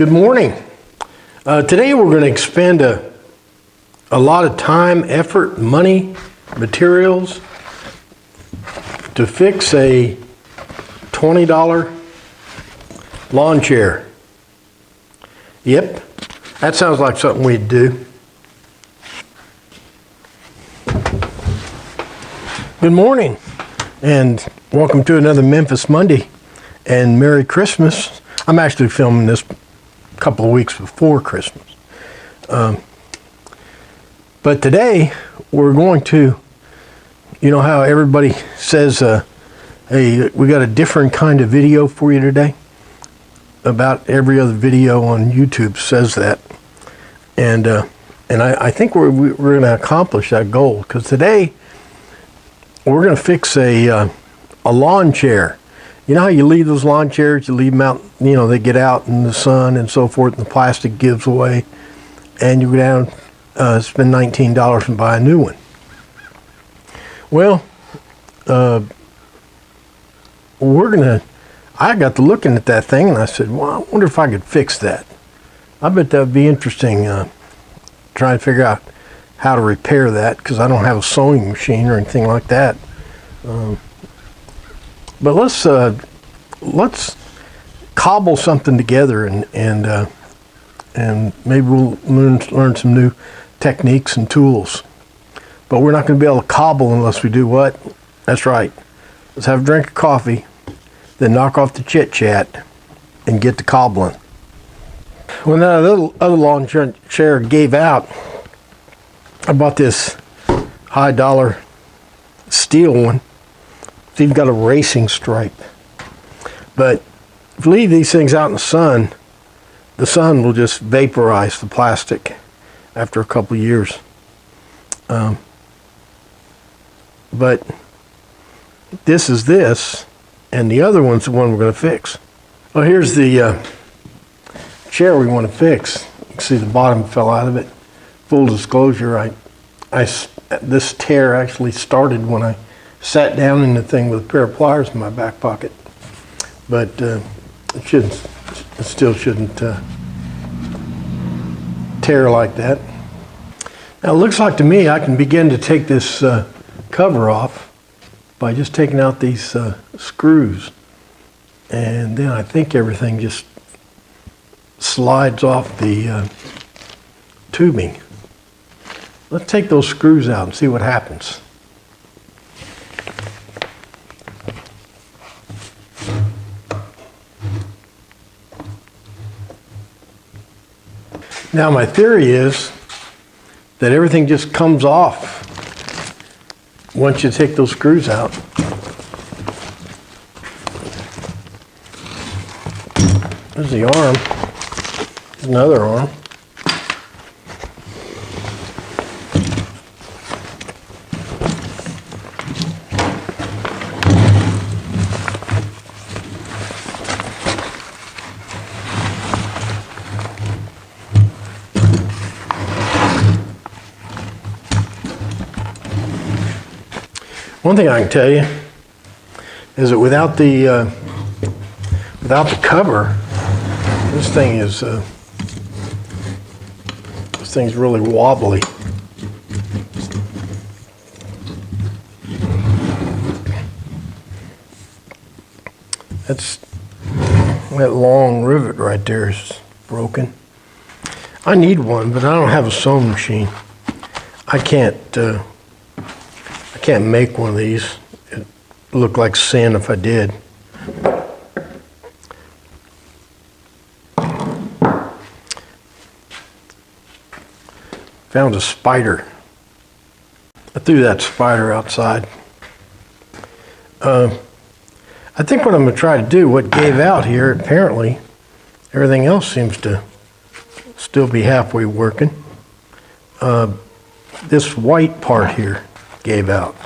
Good morning. Today we're going to expend a lot of time, effort, money, materials to fix a $20 lawn chair. Yep, that sounds like something we'd do. Good morning and welcome to another Memphis Monday and Merry Christmas. I'm actually filming this a couple of weeks before Christmas. But today we're going to, you know how everybody says, hey, we got a different kind of video for you today? About every other video on YouTube says that. And I think we're going to accomplish that goal, because today we're going to fix a lawn chair. You know how you leave those lawn chairs, you leave them out, you know, they get out in the sun and so forth, and the plastic gives away, and you go down, spend $19 and buy a new one. Well, I got to looking at that thing and I said, well, I wonder if I could fix that. I bet that would be interesting, trying to figure out how to repair that, because I don't have a sewing machine or anything like that. But let's cobble something together and maybe we'll learn some new techniques and tools. But we're not going to be able to cobble unless we do what? That's right. Let's have a drink of coffee, then knock off the chit chat and get to cobbling. When that other lawn chair gave out, I bought this high dollar steel one. It's even got a racing stripe. But if you leave these things out in the sun will just vaporize the plastic after a couple of years. But this is this, and the other one's the one we're going to fix. Well, here's the chair we want to fix. You can see the bottom fell out of it. Full disclosure, this tear actually started when I sat down in the thing with a pair of pliers in my back pocket. But it still shouldn't tear like that. Now it looks like to me I can begin to take this cover off by just taking out these screws. And then I think everything just slides off the tubing. Let's take those screws out and see what happens. Now my theory is that everything just comes off once you take those screws out. There's the arm. There's another arm. One thing I can tell you is that without the cover, this thing's really wobbly. That long rivet right there is broken. I need one, but I don't have a sewing machine. I can't make one of these. It would look like sin if I did. Found a spider. I threw that spider outside. I think what I'm going to try to do, what gave out here, apparently, everything else seems to still be halfway working. This white part here gave out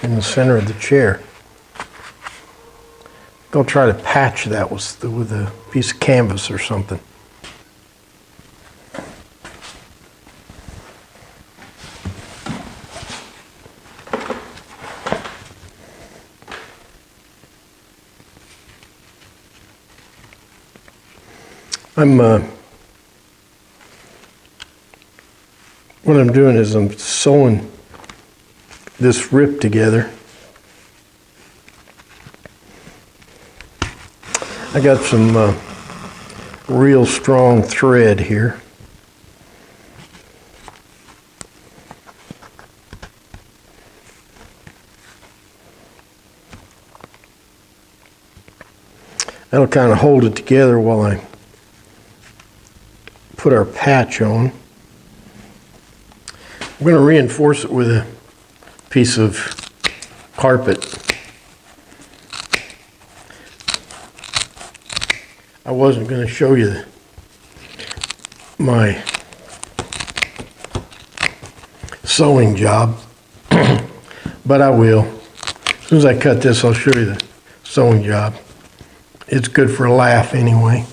in the center of the chair. I'll try to patch that with a piece of canvas or something. What I'm doing is I'm sewing this rip together. I got some real strong thread here. That'll kind of hold it together while I put our patch on. I'm going to reinforce it with a piece of carpet. I wasn't going to show you my sewing job, but I will. As soon as I cut this, I'll show you the sewing job. It's good for a laugh anyway.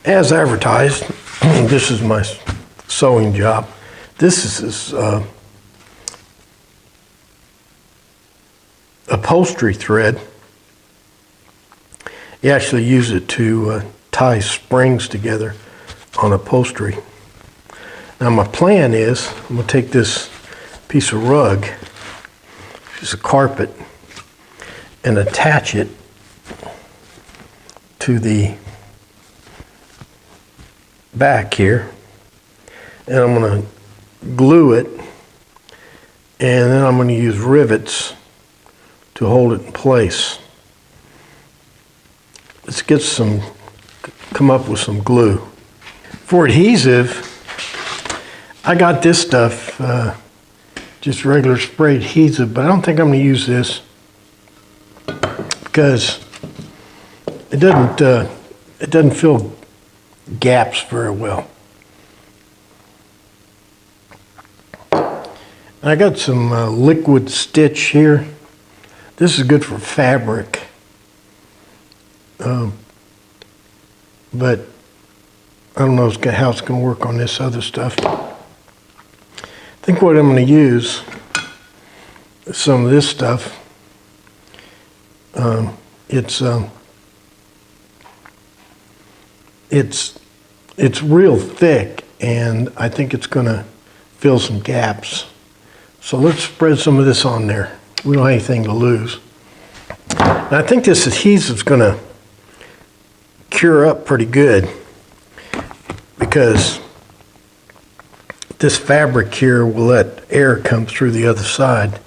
As advertised, this is my sewing job. This is upholstery thread. You actually use it to tie springs together on upholstery. Now my plan is, I'm going to take this piece of rug, piece of carpet, and attach it to the back here, and I'm going to glue it, and then I'm going to use rivets to hold it in place. Let's get come up with some glue. For adhesive, I got this stuff, just regular spray adhesive, but I don't think I'm going to use this because it doesn't fill gaps very well. I got some liquid stitch here. This is good for fabric, but I don't know how it's going to work on this other stuff. I think what I'm going to use is some of this stuff. It's real thick, and I think it's going to fill some gaps. So let's spread some of this on there. We don't have anything to lose. And I think this adhesive is going to cure up pretty good because this fabric here will let air come through the other side.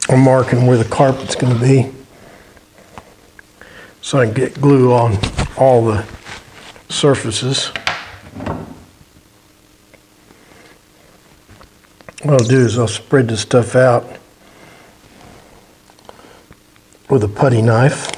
I'm marking where the carpet's going to be so I can get glue on all the surfaces. What I'll do is I'll spread this stuff out with a putty knife.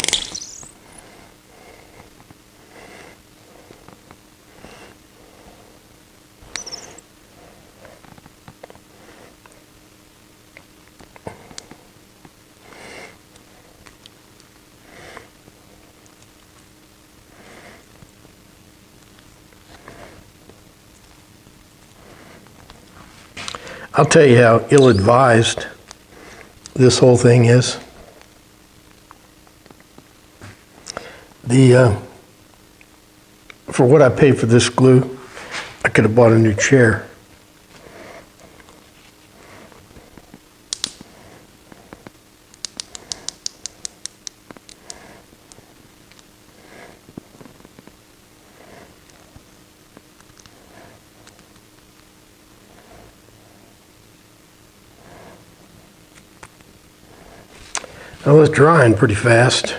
I'll tell you how ill-advised this whole thing is. For what I paid for this glue, I could have bought a new chair. Well, it's drying pretty fast.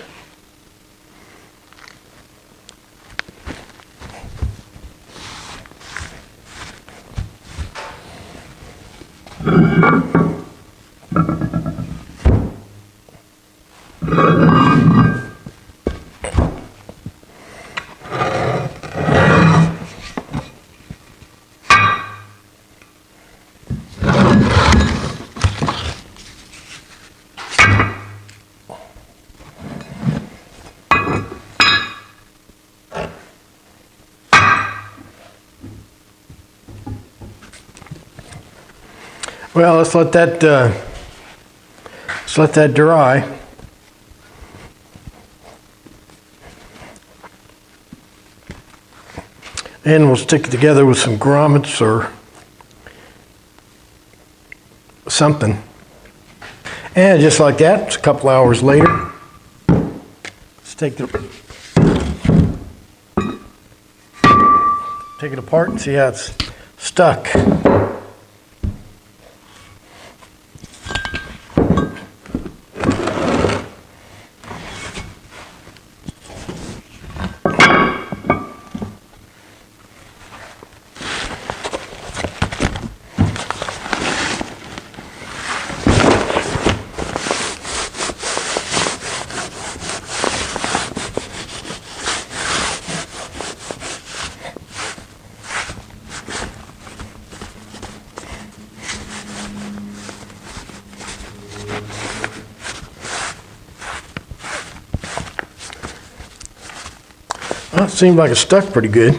Well, let's let that dry. And we'll stick it together with some grommets or something. And just like that, it's a couple hours later. Let's take it apart and see how it's stuck. Well, it seemed like it stuck pretty good.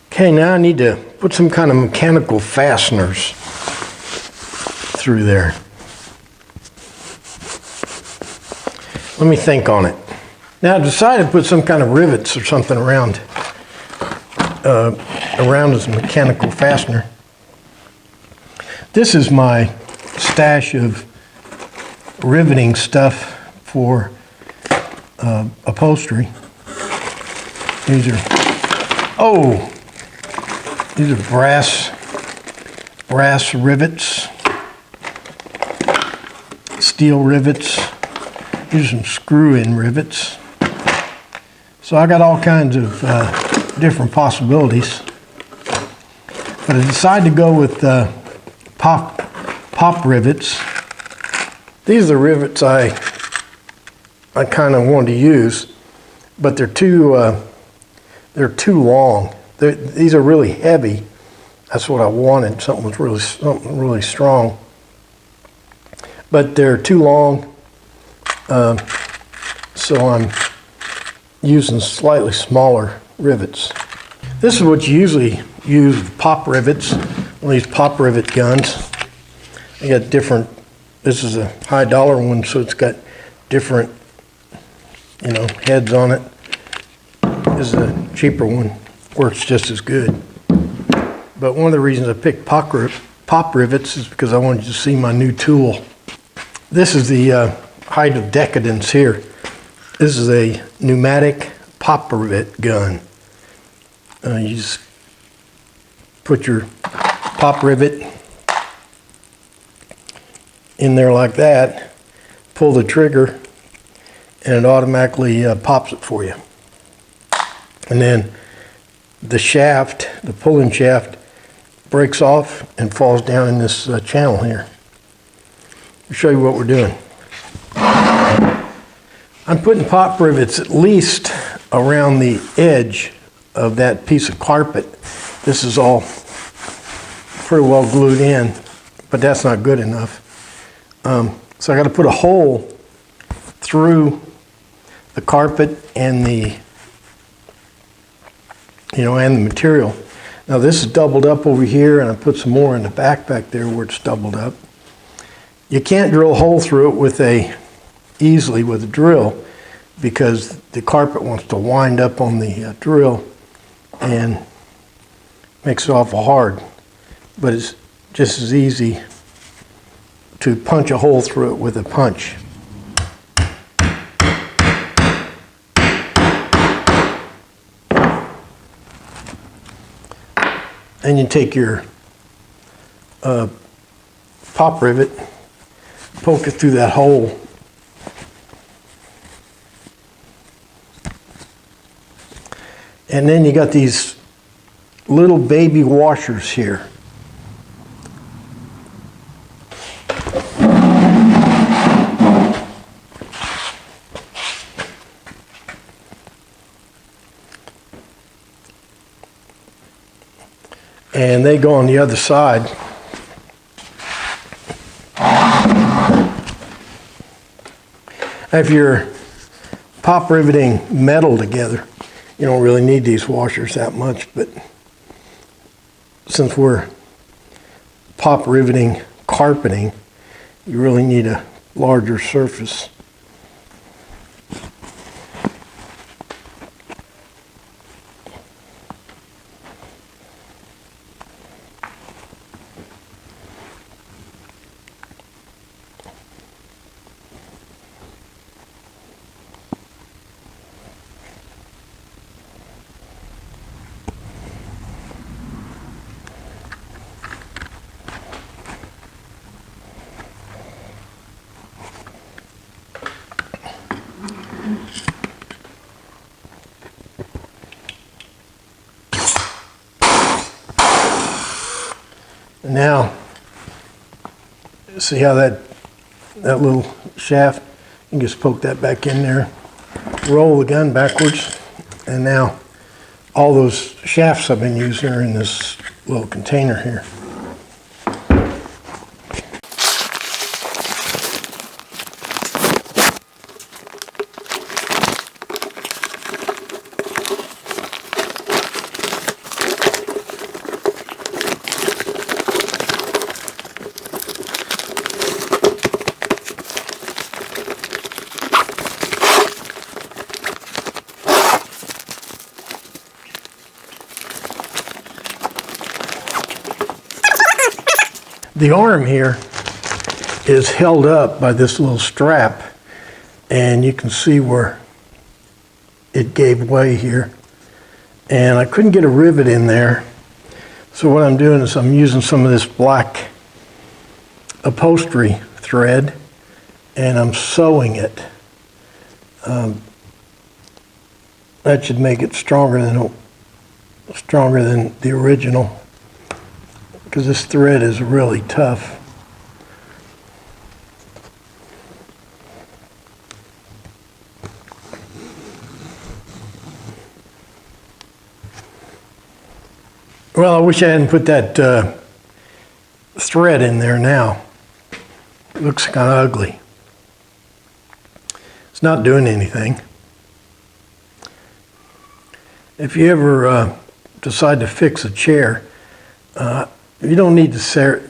Okay, now I need to put some kind of mechanical fasteners through there. Let me think on it. Now I decided to put some kind of rivets or something around this mechanical fastener. This is my stash of riveting stuff for upholstery. These are brass rivets, steel rivets. These are some screw-in rivets. So I got all kinds of different possibilities. But I decided to go with pop rivets. These are the rivets I kind of wanted to use, but they're too long. These are really heavy. That's what I wanted. Something really strong. But they're too long, so I'm using slightly smaller rivets. This is what you usually use with pop rivets. One of these pop rivet guns. They got different. This is a high dollar one, so it's got different, heads on it. This is a cheaper one. Works just as good. But one of the reasons I picked pop rivets is because I wanted you to see my new tool. This is the height of decadence here. This is a pneumatic pop rivet gun. You just put your pop rivet in there like that, pull the trigger, and it automatically pops it for you. And then the shaft, the pulling shaft, breaks off and falls down in this channel here. I'll show you what we're doing. I'm putting pop rivets at least around the edge of that piece of carpet. This is all pretty well glued in, but that's not good enough. So I got to put a hole through the carpet and the material. Now this is doubled up over here, and I put some more in the back there where it's doubled up. You can't drill a hole through it easily with a drill, because the carpet wants to wind up on the drill and makes it awful hard. But it's just as easy to punch a hole through it with a punch. And you take your pop rivet, poke it through that hole. And then you got these little baby washers here. And they go on the other side. If you're pop riveting metal together, you don't really need these washers that much, but since we're pop riveting carpeting, you really need a larger surface. Now, see how that little shaft, you can just poke that back in there, roll the gun backwards, and now all those shafts I've been using are in this little container here. The arm here is held up by this little strap, and you can see where it gave way here. And I couldn't get a rivet in there, so what I'm doing is I'm using some of this black upholstery thread, and I'm sewing it. That should make it stronger than the original, because this thread is really tough. Well, I wish I hadn't put that thread in there now. It looks kind of ugly. It's not doing anything. If you ever decide to fix a chair, you don't need to sew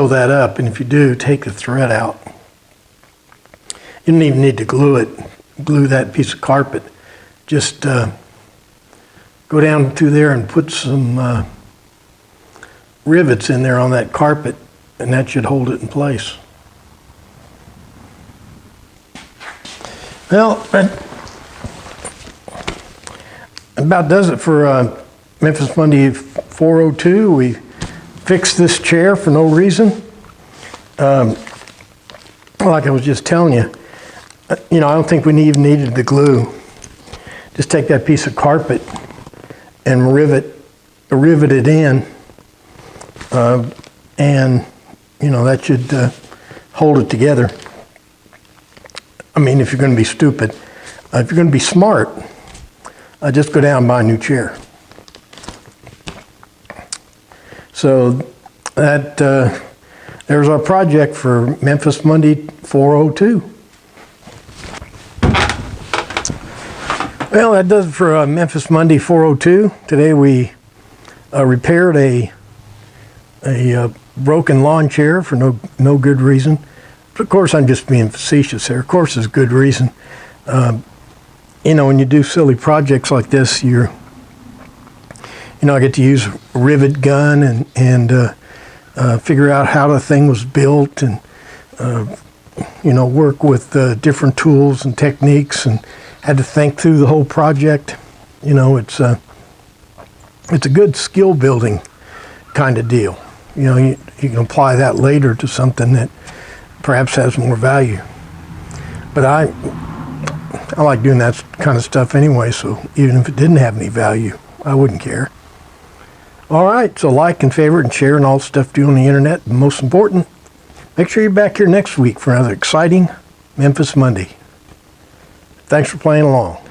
that up, and if you do, take the thread out. You don't even need to glue that piece of carpet. Just go down through there and put some rivets in there on that carpet, and that should hold it in place. Well, that about does it for Memphis Monday 402. We fixed this chair for no reason. Like I was just telling you, I don't think we even needed the glue. Just take that piece of carpet and rivet it in, and that should hold it together. I mean, if you're going to be stupid. If you're going to be smart, just go down and buy a new chair. So there's our project for Memphis Monday 402. Well, that does it for Memphis Monday 402. Today we repaired a broken lawn chair for no good reason. But of course, I'm just being facetious here. Of course, there's good reason. When you do silly projects like this, I get to use a rivet gun and figure out how the thing was built, and work with different tools and techniques, and had to think through the whole project. It's a good skill building kind of deal. You can apply that later to something that perhaps has more value. But I like doing that kind of stuff anyway, so even if it didn't have any value, I wouldn't care. All right, so like and favorite and share and all the stuff do on the internet. And most important, make sure you're back here next week for another exciting Memphis Monday. Thanks for playing along.